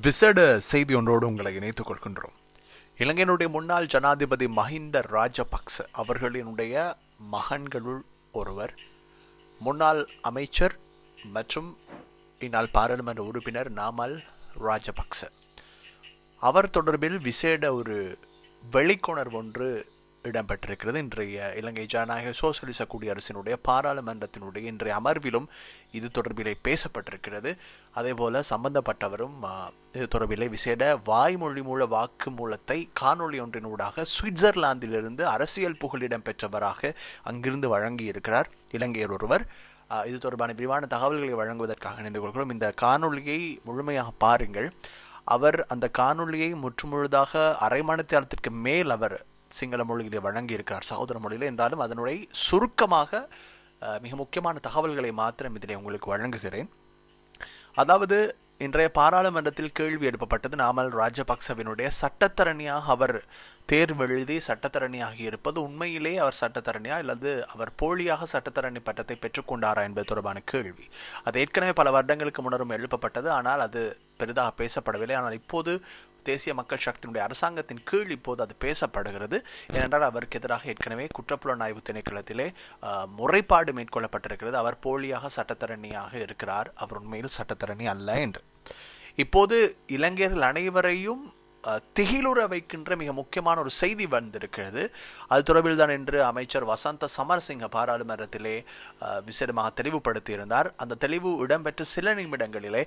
விசேட செய்தி ஒன்றோடு உங்களை இணைத்துக் கொள்கின்றோம். இலங்கையினுடைய முன்னாள் ஜனாதிபதி மஹிந்த ராஜபக்ச அவர்களினுடைய மகன்களுள் ஒருவர், முன்னாள் அமைச்சர் மற்றும் இந்நாள் பாராளுமன்ற உறுப்பினர் நாமல் ராஜபக்ச. அவர் தொடர்பில் விசேட ஒரு வெளிக்கொணர்வு ஒன்று இடம்பெற்றிருக்கிறது. இன்றைய இலங்கை ஜனநாயக சோசலிச குடியரசினுடைய பாராளுமன்றத்தினுடைய இன்றைய அமர்விலும் இது தொடர்பிலே பேசப்பட்டிருக்கிறது. அதே போல சம்பந்தப்பட்டவரும் இது தொடர்பிலே விசேட வாய்மொழி மூல வாக்கு மூலத்தை காணொலி ஒன்றினூடாக சுவிட்சர்லாந்திலிருந்து அரசியல் புகலிடம் பெற்றவராக அங்கிருந்து வழங்கி இருக்கிறார் இலங்கையர் ஒருவர். இது தொடர்பான விரிவான தகவல்களை வழங்குவதற்காக இணைந்து கொள்கிறோம். இந்த காணொலியை முழுமையாக பாருங்கள். அவர் அந்த காணொலியை முற்றுமுழுதாக அரை மணி நேரத்திற்கு மேல் அவர் சிங்கள மொழியிலே வழங்கி இருக்கிறார், சகோதர மொழியில். என்றாலும் அதனுடைய சுருக்கமாக மிக முக்கியமான தகவல்களை மாத்திரம் இதிலே உங்களுக்கு வழங்குகிறேன். அதாவது, இன்றைய பாராளுமன்றத்தில் கேள்வி எழுப்பப்பட்டது, நாமல் ராஜபக்சவினுடைய சட்டத்தரணியாக அவர் தேர்வு எழுதி சட்டத்தரணியாகி இருப்பது உண்மையிலே அவர் சட்டத்தரணியா அல்லது அவர் போலியாக சட்டத்தரணி பட்டத்தை பெற்றுக்கொண்டாரா என்பது தொடர்பான கேள்வி. அது ஏற்கனவே பல வருடங்களுக்கு முன்னரும் எழுப்பப்பட்டது. ஆனால் அது பெரிதாக பேசப்படவில்லை. ஆனால் இப்போது தேசிய மக்கள் சக்தியினுடைய அரசாங்கத்தின் கீழ் இப்போது அது பேசப்படுகிறது. ஏனென்றால் அவருக்கு எதிராக ஏற்கனவே குற்றப்புலனாய்வு திணைக்களத்திலே முறைப்பாடு மேற்கொள்ளப்பட்டிருக்கிறது. அவர் போலியாக சட்டத்தரணியாக இருக்கிறார், அவர் உண்மையில் சட்டத்தரணி அல்ல என்று. இப்போது இளைஞர்கள் அனைவரையும் திகிலுற வைக்கின்ற மிக முக்கியமான ஒரு செய்தி வந்திருக்கிறது. அது தொடர்பில் தான் என்று அமைச்சர் வசந்த சமரசிங்க பாராளுமன்றத்திலே விசேடமாக தெளிவுபடுத்தியிருந்தார். அந்த தெளிவு இடம்பெற்ற சில நிமிடங்களிலே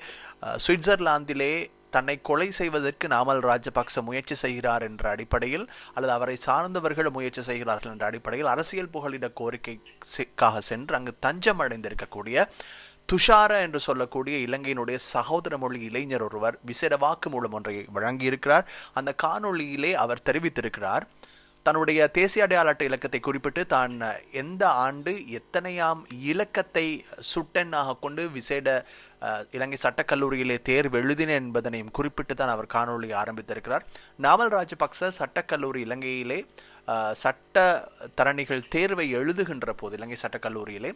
சுவிட்சர்லாந்திலே தன்னை கொலை செய்வதற்கு நாமல் ராஜபக்ச முயற்சி செய்கிறார் என்ற அடிப்படையில் அல்லது அவரை சார்ந்தவர்கள் முயற்சி செய்கிறார்கள் என்ற அடிப்படையில் அரசியல் புகலிட கோரிக்கைக்காக சென்று அங்கு தஞ்சம் அடைந்திருக்கக்கூடிய துஷார என்று சொல்லக்கூடிய இலங்கையினுடைய சகோதர மொழி இளைஞர் ஒருவர் விசேட வாக்கு மூலம் ஒன்றை வழங்கியிருக்கிறார். அந்த காணொளியிலே அவர் தெரிவித்திருக்கிறார், தன்னுடைய தேசிய அடையாள அட்டை இலக்கத்தை குறிப்பிட்டு தான் எந்த ஆண்டு எத்தனையாம் இலக்கத்தை சுட்டெண்ணாக கொண்டு விசேட இலங்கை சட்டக்கல்லூரியிலே தேர்வு எழுதினேன் என்பதனையும் குறிப்பிட்டு தான் அவர் காணொலியை ஆரம்பித்திருக்கிறார். நாமல் ராஜபக்ச சட்டக்கல்லூரி இலங்கையிலே சட்ட தரணிகள் தேர்வை எழுதுகின்ற போது இலங்கை சட்டக்கல்லூரியிலே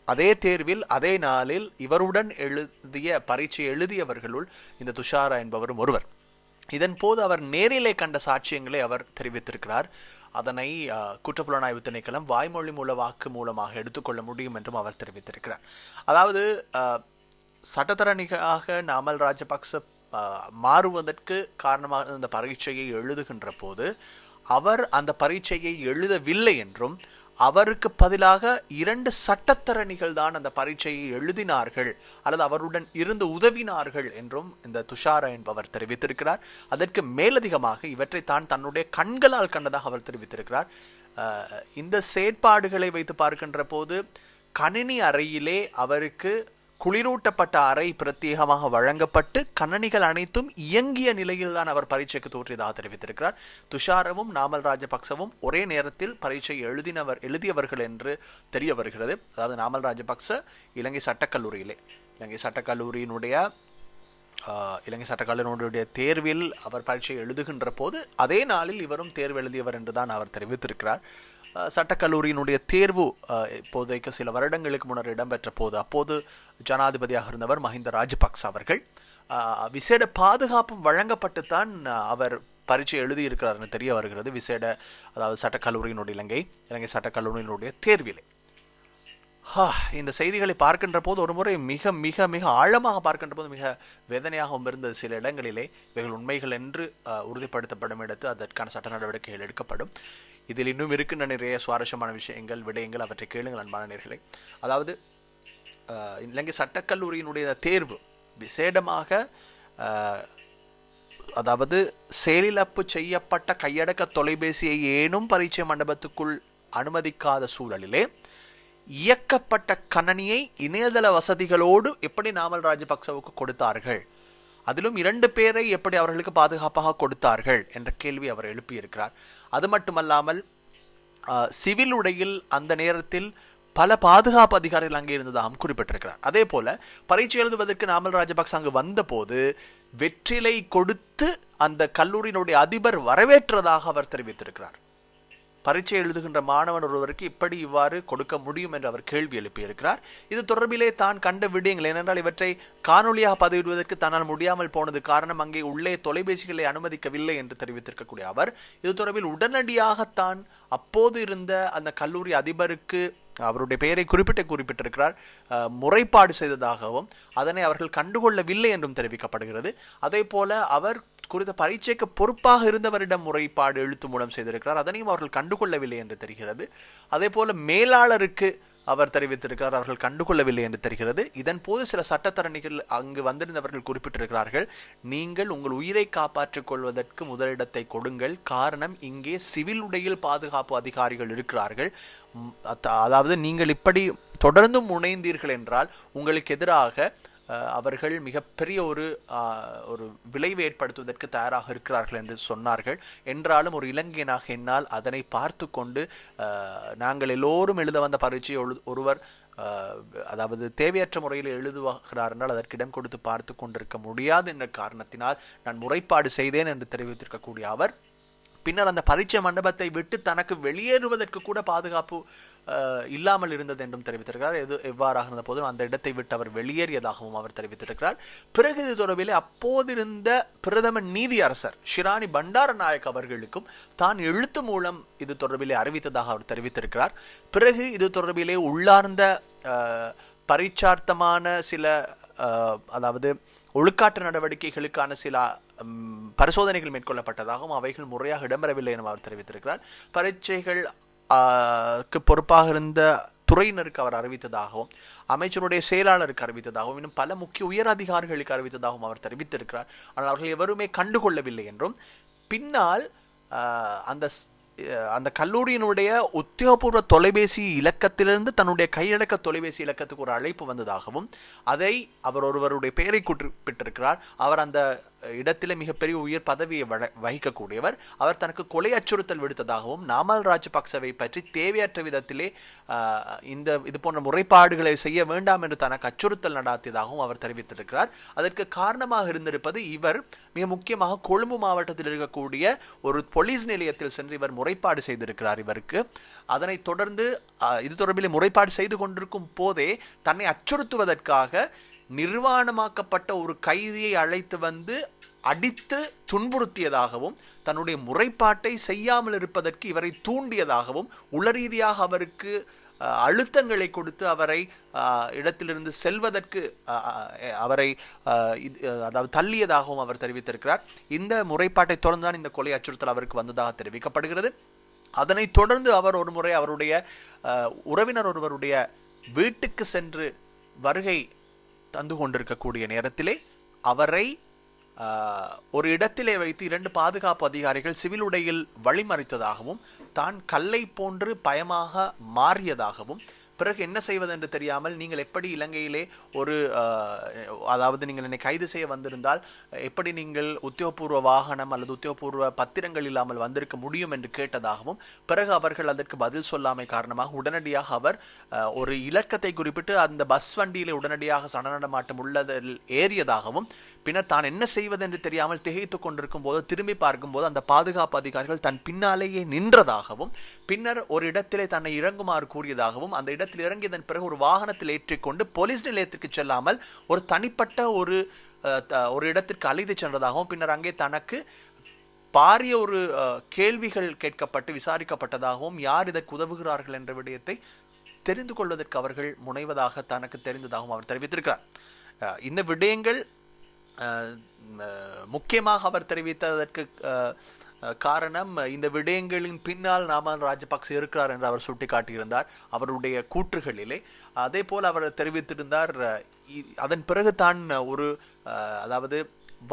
அதே தேர்வில் அதே நாளில் இவருடன் எழுதிய பரீட்சை எழுதியவர்களுள் இந்த துஷாரா என்பவரும் ஒருவர். இதன் போது அவர் நேரிலே கண்ட சாட்சியங்களை அவர் தெரிவித்திருக்கிறார். அதனை குற்றப்புலனாய்வு திணைக்களம் வாய்மொழி மூல வாக்கு மூலமாக எடுத்துக்கொள்ள முடியும் என்றும் அவர் தெரிவித்திருக்கிறார். அதாவது, சட்டத்தரணிகளாக நாமல் ராஜபக்ச மாறுவதற்கு காரணமாக இந்த பரீட்சையை எழுதுகின்ற போது அவர் அந்த பரீட்சையை எழுதவில்லை என்றும் அவருக்கு பதிலாக 2 சட்டத்தரணிகள் தான் அந்த பரீட்சையை எழுதினார்கள் அல்லது அவருடன் இருந்து உதவினார்கள் என்றும் இந்த துஷாரா என்பவர் தெரிவித்திருக்கிறார். அதற்கு மேலதிகமாக இவற்றை தன்னுடைய கண்களால் கண்டதாக அவர் தெரிவித்திருக்கிறார். இந்த செயற்பாடுகளை வைத்து பார்க்கின்ற போது கணினி அறையிலே அவருக்கு குளிரூட்டப்பட்ட அறை பிரத்யேகமாக வழங்கப்பட்டு கணனிகள் அனைத்தும் இயங்கிய நிலையில் தான் அவர் பரீட்சைக்கு தோற்றியதாக தெரிவித்திருக்கிறார். துஷாரவும் நாமல் ராஜபக்சவும் ஒரே நேரத்தில் பரீட்சை எழுதியவர்கள் என்று தெரிய வருகிறது. அதாவது, நாமல் ராஜபக்ச இலங்கை சட்டக்கல்லூரியினுடைய தேர்வில் அவர் பரீட்சை எழுதுகின்ற போது அதே நாளில் இவரும் தேர்வு எழுதியவர் என்றுதான் அவர் தெரிவித்திருக்கிறார். சட்டக்கல்லூரியினுடைய தேர்வு இப்போதைக்கு சில வருடங்களுக்கு முன்னர் இடம்பெற்ற போது அப்போது ஜனாதிபதியாக இருந்தவர் மஹிந்த ராஜபக்ச அவர்கள் விசேட பாதுகாப்பும் வழங்கப்பட்டுத்தான் அவர் பரீட்சை எழுதியிருக்கிறார் என்று தெரிய வருகிறது. அதாவது சட்டக்கல்லூரியினுடைய இலங்கை சட்டக்கல்லூரியினுடைய தேர்விலே இந்த செய்திகளை பார்க்கின்ற போது ஒரு முறை மிக மிக மிக ஆழமாக பார்க்கின்ற போது மிக வேதனையாகவும் இருந்த சில இடங்களிலே இவைகள் உண்மைகள் என்று உறுதிப்படுத்தப்படும் இடத்து அதற்கான சட்ட நடவடிக்கைகள் எடுக்கப்படும். இதில் இன்னும் இருக்கின்ற நிறைய சுவாரஸ்யமான விடயங்கள் அவற்றை கேளுங்கள் அன்பான நேயர்களே. அதாவது, இலங்கை சட்டக்கல்லூரியினுடைய தேர்வு விசேடமாக அதாவது செயலிழப்பு செய்யப்பட்ட கையடக்க தொலைபேசியை ஏனும் பரீட்சை மண்டபத்துக்குள் அனுமதிக்காத சூழலிலே இயக்கப்பட்ட கணனியை இணையதள வசதிகளோடு எப்படி நாமல் ராஜபக்சவுக்கு கொடுத்தார்கள், அதிலும் 2 பேரை எப்படி அவர்களுக்கு பாதுகாப்பாக கொடுத்தார்கள் என்ற கேள்வி அவர் எழுப்பியிருக்கிறார். அது மட்டுமல்லாமல் சிவில் உடையில் அந்த நேரத்தில் பல பாதுகாப்பு அதிகாரிகள் அங்கே இருந்ததாகவும் குறிப்பிட்டிருக்கிறார். அதே போல பரீட்சை எழுதுவதற்கு நாமல் ராஜபக்ச அங்கு வந்தபோது வெற்றிலை கொடுத்து அந்த கல்லூரியினுடைய அதிபர் வரவேற்றதாக அவர் தெரிவித்திருக்கிறார். பரீட்சை எழுதுகின்ற மாணவன் ஒருவருக்கு இப்படி இவ்வாறு கொடுக்க முடியும் என்று அவர் கேள்வி எழுப்பியிருக்கிறார். இது தொடர்பிலே தான் கண்ட விடயங்கள் ஏனென்றால் இவற்றை காணொலியாக பதிவிடுவதற்கு தன்னால் முடியாமல் போனது காரணம் அங்கே உள்ளே தொலைபேசிகளை அனுமதிக்கவில்லை என்று தெரிவித்திருக்கக்கூடிய அவர் இது தொடர்பில் உடனடியாகத்தான் அப்போது இருந்த அந்த கல்லூரி அதிபருக்கு அவருடைய பெயரை குறிப்பிட்டிருக்கிறார், முறைப்பாடு செய்ததாகவும் அதனை அவர்கள் கண்டுகொள்ளவில்லை என்றும் தெரிவிக்கப்படுகிறது. அதே போல அவர் குறித்த பரீட்சைக்கு பொறுப்பாக இருந்தவரிடம் முறைப்பாடு எழுத்து மூலம் செய்திருக்கிறார், அதனையும் அவர்கள் கண்டுகொள்ளவில்லை என்று தெரிகிறது. அதே போல மேலாளருக்கு அவர் தெரிவித்திருக்கிறார், அவர்கள் கண்டுகொள்ளவில்லை என்று தெரிகிறது. இதன் போது சில சட்டத்தரணிகள் அங்கு வந்திருந்தவர்கள் குறிப்பிட்டிருக்கிறார்கள், நீங்கள் உங்கள் உயிரை காப்பாற்றிக் கொள்வதற்கு முதலிடத்தை கொடுங்கள், காரணம் இங்கே சிவில் உடையில் பாதுகாப்பு அதிகாரிகள் இருக்கிறார்கள், அதாவது நீங்கள் இப்படி தொடர்ந்து முனைந்தீர்கள் என்றால் உங்களுக்கு எதிராக அவர்கள் மிகப்பெரிய ஒரு விளைவை ஏற்படுத்துவதற்கு தயாராக இருக்கிறார்கள் என்று சொன்னார்கள். என்றாலும் ஒரு இலங்கையனாக என்னால் அதனை பார்த்து கொண்டு நாங்கள் எல்லோரும் எழுத வந்த பரீட்சை ஒருவர் அதாவது தேவையற்ற முறையில் எழுதுகிறார் என்றால் அதற்கு இடம் கொடுத்து பார்த்து கொண்டிருக்க முடியாது என்ற காரணத்தினால் நான் முறைப்பாடு செய்தேன் என்று தெரிவித்திருக்கக்கூடிய அவர் பின்னர் அந்த பரீட்சை மண்டபத்தை விட்டு தனக்கு வெளியேறுவதற்கு கூட பாதுகாப்பு இல்லாமல் இருந்தது என்றும் தெரிவித்திருக்கிறார். எவ்வாறாக இருந்த போதும் அந்த இடத்தை விட்டு அவர் வெளியேறியதாகவும் அவர் தெரிவித்திருக்கிறார். பிறகு இது தொடர்பிலே அப்போதிருந்த பிரதம நீதியரசர் ஷிராணி பண்டாரநாயக் அவர்களுக்கும் தான் எழுத்து மூலம் இது தொடர்பிலே அறிவித்ததாக அவர் தெரிவித்திருக்கிறார். பிறகு இது தொடர்பிலே உள்ளார்ந்த பரீட்சார்த்தமான சில அதாவது ஒழுக்காற்று நடவடிக்கைகளுக்கான சில பரிசோதனைகள் மேற்கொள்ளப்பட்டதாகவும் அவைகள் முறையாக இடம்பெறவில்லை என அவர் தெரிவித்திருக்கிறார். பரீட்சைகள் பொறுப்பாக இருந்த துறையினருக்கு அவர் அறிவித்ததாகவும் அமைச்சருடைய செயலாளருக்கு அறிவித்ததாகவும் இன்னும் பல முக்கிய உயர் அதிகாரிகளுக்கு அறிவித்ததாகவும் அவர் தெரிவித்திருக்கிறார். ஆனால் அவர்கள் எவருமே கண்டுகொள்ளவில்லை என்றும் பின்னால் அந்த கல்லூரியினுடைய உத்தியோகபூர்வ தொலைபேசி இலக்கத்திலிருந்து தன்னுடைய கையடக்க தொலைபேசி இலக்கத்துக்கு ஒரு அழைப்பு வந்ததாகவும் அதை அவர் ஒருவருடைய பெயரை குறிப்பிட்டிருக்கிறார். அவர் அந்த இடத்திலே மிகப்பெரிய உயர் பதவியை வகிக்கக்கூடியவர். அவர் தனக்கு கொலை அச்சுறுத்தல் விடுத்ததாகவும் நாமல் ராஜபக்சவை பற்றி தேவையற்ற விதத்திலே இது போன்ற முறைப்பாடுகளை செய்ய வேண்டாம் என்று தனக்கு அச்சுறுத்தல் நடாத்தியதாகவும் அவர் தெரிவித்திருக்கிறார். அதற்கு காரணமாக இருந்திருப்பது இவர் மிக முக்கியமாக கொழும்பு மாவட்டத்தில் இருக்கக்கூடிய ஒரு போலீஸ் நிலையத்தில் சென்று இவர் முறைப்பாடு செய்திருக்கிறார் இவருக்கு. அதனைத் தொடர்ந்து இது தொடர்பில் முறைப்பாடு செய்து கொண்டிருக்கும் போதே தன்னை அச்சுறுத்துவதற்காக நிர்வாணமாக்கப்பட்ட ஒரு கைதியை அழைத்து வந்து அடித்து துன்புறுத்தியதாகவும் தன்னுடைய முறைப்பாட்டை செய்யாமல் இருப்பதற்கு இவரை தூண்டியதாகவும் உளரீதியாக அவருக்கு அழுத்தங்களை கொடுத்து அவரை இடத்திலிருந்து செல்வதற்கு அவரை அதாவது தள்ளியதாகவும் அவர் தெரிவித்திருக்கிறார். இந்த முறைப்பாட்டை தொடர்ந்துதான் இந்த கொலை அச்சுறுத்தல் அவருக்கு வந்ததாக தெரிவிக்கப்படுகிறது. அதனைத் தொடர்ந்து அவர் ஒரு முறை அவருடைய உறவினர் ஒருவருடைய வீட்டுக்கு சென்று வருகை தந்து கொண்டிருக்கக்கூடிய நேரத்திலே அவரை ஒரு இடத்திலே வைத்து 2 பாதுகாப்பு அதிகாரிகள் சிவில் உடையில் வழிமறித்ததாகவும் தான் கல்லை போன்று பயமாக மாறியதாகவும் பிறகு என்ன செய்வது என்று தெரியாமல் நீங்கள் எப்படி இலங்கையிலே ஒரு அதாவது நீங்கள் என்னை கைது செய்ய வந்திருந்தால் எப்படி நீங்கள் உத்தியோகபூர்வ வாகனம் அல்லது உத்தியோகபூர்வ பத்திரங்கள் இல்லாமல் வந்திருக்க முடியும் என்று கேட்டதாகவும் பிறகு அவர்கள் அதற்கு பதில் சொல்லாமை காரணமாக உடனடியாக அவர் ஒரு இலக்கத்தை குறிப்பிட்டு அந்த பஸ் வண்டியிலே உடனடியாக சனநடமாட்டம் உள்ளதில் ஏறியதாகவும் பின்னர் தான் என்ன செய்வது என்று தெரியாமல் திகைத்து கொண்டிருக்கும் போது திரும்பி பார்க்கும்போது அந்த பாதுகாப்பு அதிகாரிகள் தன் பின்னாலேயே நின்றதாகவும் பின்னர் ஒரு இடத்திலே தன்னை இறங்குமாறு கூறியதாகவும் அந்த இடத்தில் இறங்கியதன் பிறகு ஒரு வாகனத்தில் ஏற்றிக்கொண்டு போலீஸ் நிலையத்திற்கு செல்லாமல் ஒரு தனிப்பட்ட ஒரு இடத்திற்கு அழைத்து சென்றதாகவும் பின்னர் அங்கே தனக்கு பாரிய ஒரு கேள்விகள் கேட்கப்பட்டு விசாரிக்கப்பட்டதாகவும் யார் இதற்கு உதவுகிறார்கள் என்ற விடயத்தை தெரிந்து கொள்வதற்கு அவர்கள் முனைவதாக தனக்கு தெரிந்ததாகவும் அவர் தெரிவித்திருக்கிறார். இந்த விடயங்கள் முக்கியமாக அவர் தெரிவித்ததற்கு காரணம் இந்த விடயங்களின் பின்னால் நாமல் ராஜபக்ச இருக்கிறார் என்று அவர் சுட்டிக்காட்டியிருந்தார் அவருடைய கூற்றுகளிலே. அதே போல் அவர் தெரிவித்திருந்தார் அதன் பிறகு தான் ஒரு அதாவது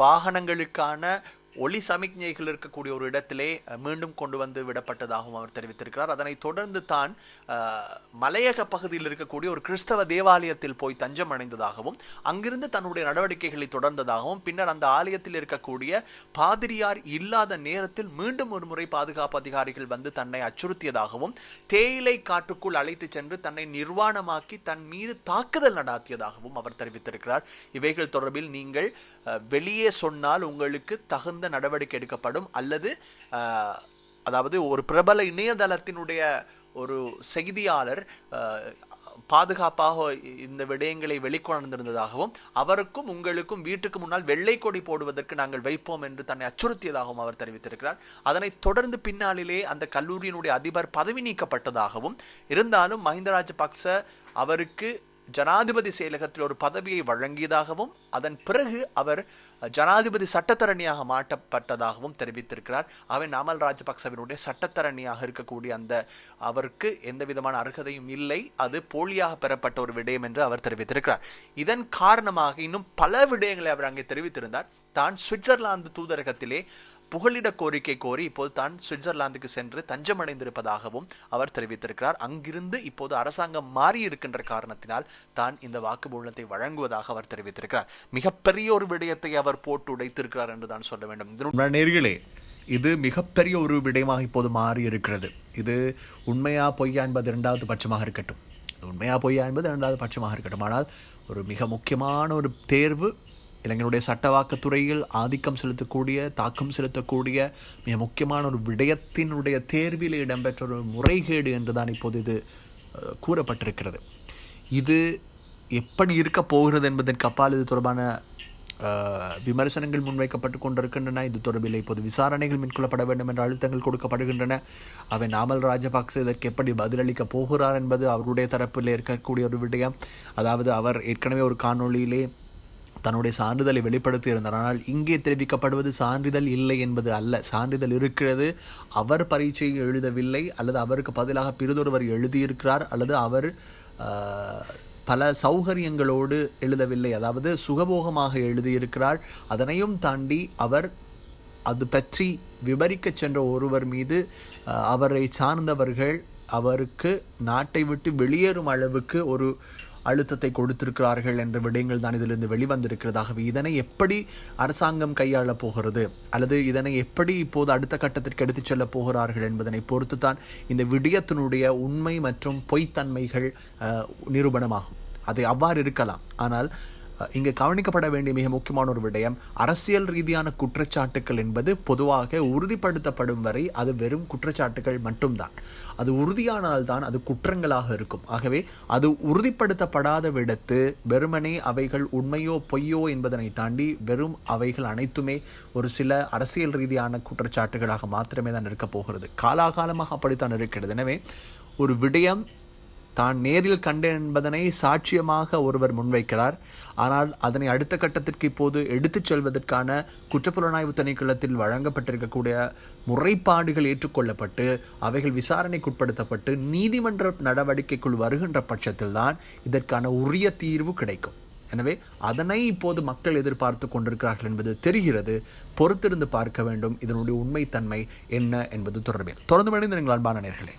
வாகனங்களுக்கான ஒளி சமிக்ஞைகள் இருக்கக்கூடிய ஒரு இடத்திலே மீண்டும் கொண்டு வந்து விடப்பட்டதாகவும் அவர் தெரிவித்திருக்கிறார். அதனை தொடர்ந்து தான் மலையக பகுதியில் இருக்கக்கூடிய ஒரு கிறிஸ்தவ தேவாலயத்தில் போய் தஞ்சம் அடைந்ததாகவும் அங்கிருந்து தன்னுடைய நடவடிக்கைகளை தொடர்ந்ததாகவும் பின்னர் அந்த ஆலயத்தில் இருக்கக்கூடிய பாதிரியார் இல்லாத நேரத்தில் மீண்டும் ஒரு முறை பாதுகாப்பு அதிகாரிகள் வந்து தன்னை அச்சுறுத்தியதாகவும் தேயிலை காட்டுக்குள் அழைத்து சென்று தன்னை நிர்வாணமாக்கி தன் மீது தாக்குதல் நடாத்தியதாகவும் அவர் தெரிவித்திருக்கிறார். இவைகள் தொடர்பில் நீங்கள் வெளியே சொன்னால் உங்களுக்கு தகுந்த நடவடிக்கை எடுக்கப்படும் அல்லது அதாவது ஒரு பிரபல இணையதளத்தினுடைய ஒரு செய்தியாளர் பாதுகாப்பாக இந்த விடயங்களை வெளிக்கொணர்ந்திருந்ததாகவும் அவருக்கும் உங்களுக்கும் வீட்டுக்கு முன்னால் வெள்ளை கொடி போடுவதற்கு நாங்கள் வைப்போம் என்று தன்னை அச்சுறுத்தியதாகவும் அவர் தெரிவித்திருக்கிறார். அதனைத் தொடர்ந்து பின்னாளிலே அந்த கல்லூரியினுடைய அதிபர் பதவி நீக்கப்பட்டதாகவும், இருந்தாலும் மஹிந்த ராஜபக்ச அவருக்கு ஜனாதிபதி செயலகத்தில் ஒரு பதவியை வழங்கியதாகவும் அதன் பிறகு அவர் ஜனாதிபதி சட்டத்தரணியாக மாற்றப்பட்டதாகவும் தெரிவித்திருக்கிறார். அவன் நாமல் ராஜபக்சவினுடைய சட்டத்தரணியாக இருக்கக்கூடிய அந்த அவருக்கு எந்த விதமான அர்ஹதையும் இல்லை, அது போலியாக பெறப்பட்ட ஒரு விடயம் என்று அவர் தெரிவித்திருக்கிறார். இதன் காரணமாக இன்னும் பல விடயங்களை அவர் அங்கே தெரிவித்திருந்தார். தான் சுவிட்சர்லாந்து தூதரகத்திலே புகலிட கோரிக்கை கோரி இப்போது தான் சுவிட்சர்லாந்துக்கு சென்று தஞ்சமடைந்திருப்பதாகவும் அவர் தெரிவித்திருக்கிறார். அங்கிருந்து இப்போது அரசாங்கம் மாறி இருக்கின்ற காரணத்தினால் தான் இந்த வாக்குமூலத்தை வழங்குவதாக அவர் தெரிவித்திருக்கிறார். மிகப்பெரிய ஒரு விடயத்தை அவர் போட்டு உடைத்திருக்கிறார் என்று தான் சொல்ல வேண்டும். நேர்களே, இது மிகப்பெரிய ஒரு விடயமாக இப்போது மாறி இருக்கிறது. இது உண்மையா பொய்யா என்பது இரண்டாவது பட்சமாக இருக்கட்டும், உண்மையா பொய்யா என்பது இரண்டாவது பட்சமாக இருக்கட்டும், ஆனால் ஒரு மிக முக்கியமான ஒரு தேர்வு, இளைஞருடைய சட்டவாக்கத்துறையில் ஆதிக்கம் செலுத்தக்கூடிய, தாக்கம் செலுத்தக்கூடிய மிக முக்கியமான ஒரு விடயத்தினுடைய தேர்வில் இடம்பெற்ற ஒரு முறைகேடு என்றுதான் இப்போது இது கூறப்பட்டிருக்கிறது. இது எப்படி இருக்க போகிறது என்பதற்கு அப்பால் இது தொடர்பான விமர்சனங்கள் முன்வைக்கப்பட்டு கொண்டிருக்கின்றன. இது தொடர்பில் இப்போது விசாரணைகள் மேற்கொள்ளப்பட வேண்டும் என்ற அழுத்தங்கள் கொடுக்கப்படுகின்றன. அவை நாமல் ராஜபக்ச இதற்கு எப்படி பதிலளிக்கப் போகிறார் என்பது அவருடைய தரப்பில் இருக்கக்கூடிய ஒரு விடயம். அதாவது அவர் ஏற்கனவே ஒரு காணொளியிலே தன்னுடைய சான்றிதழை வெளிப்படுத்தி இருந்தார். ஆனால் இங்கே தெரிவிக்கப்படுவது சான்றிதழ் இல்லை என்பது அல்ல, சான்றிதழ் இருக்கிறது. அவர் பரீட்சையை எழுதவில்லை, அல்லது அவருக்கு பதிலாக பிறிதொருவர் எழுதியிருக்கிறார், அல்லது அவர் பல சௌகரியங்களோடு எழுதவில்லை, அதாவது சுகபோகமாக எழுதியிருக்கிறார். அதனையும் தாண்டி அவர் அது பற்றி விவரிக்க சென்ற ஒருவர் மீது அவரை சார்ந்தவர்கள் அவருக்கு நாட்டை விட்டு வெளியேறும் அளவுக்கு ஒரு அழுத்தத்தை கொடுத்திருக்கிறார்கள் என்ற விடயங்கள் தான் இதிலிருந்து வெளிவந்திருக்கிறதாகவே இதனை எப்படி அரசாங்கம் கையாளப் போகிறது, அல்லது இதனை எப்படி இப்போது அடுத்த கட்டத்திற்கு எடுத்துச் செல்லப் போகிறார்கள் என்பதனை பொறுத்து தான் இந்த விடயத்தினுடைய உண்மை மற்றும் பொய்த்தன்மைகள் நிரூபணமாகும். அது அவ்வாறு இருக்கலாம். ஆனால் இங்கு கவனிக்கப்பட வேண்டிய மிக முக்கியமான ஒரு விடயம், அரசியல் ரீதியான குற்றச்சாட்டுக்கள் என்பது பொதுவாக உறுதிப்படுத்தப்படும் வரை அது வெறும் குற்றச்சாட்டுகள் மட்டும்தான். அது உறுதியானால்தான் அது குற்றங்களாக இருக்கும். ஆகவே அது உறுதிப்படுத்தப்படாத விடத்து வெறுமனே அவைகள் உண்மையோ பொய்யோ என்பதனை தாண்டி வெறும் அவைகள் அனைத்துமே ஒரு சில அரசியல் ரீதியான குற்றச்சாட்டுகளாக மாத்திரமே தான் இருக்கப் போகிறது. காலாகாலமாக அப்படித்தான் இருக்கிறது. எனவே ஒரு விடயம் தான் நேரில் கண்டேன் என்பதனை சாட்சியமாக ஒருவர் முன்வைக்கிறார். ஆனால் அதனை அடுத்த கட்டத்திற்கு இப்போது எடுத்துச் செல்வதற்கான குற்றப்புலனாய்வு திணைக்களத்தில் வழங்கப்பட்டிருக்கக்கூடிய முறைப்பாடுகள் ஏற்றுக்கொள்ளப்பட்டு அவைகள் விசாரணைக்குட்படுத்தப்பட்டு நீதிமன்ற நடவடிக்கைக்குள் வருகின்ற பட்சத்தில்தான் இதற்கான உரிய தீர்வு கிடைக்கும். எனவே அதனை இப்போது மக்கள் எதிர்பார்த்து கொண்டிருக்கிறார்கள் என்பது தெரிகிறது. பொறுத்திருந்து பார்க்க வேண்டும் இதனுடைய உண்மைத்தன்மை என்ன என்பது தொடர்பில். தொடர்ந்து மணிந்து நீங்கள் அன்பான நேயர்களே.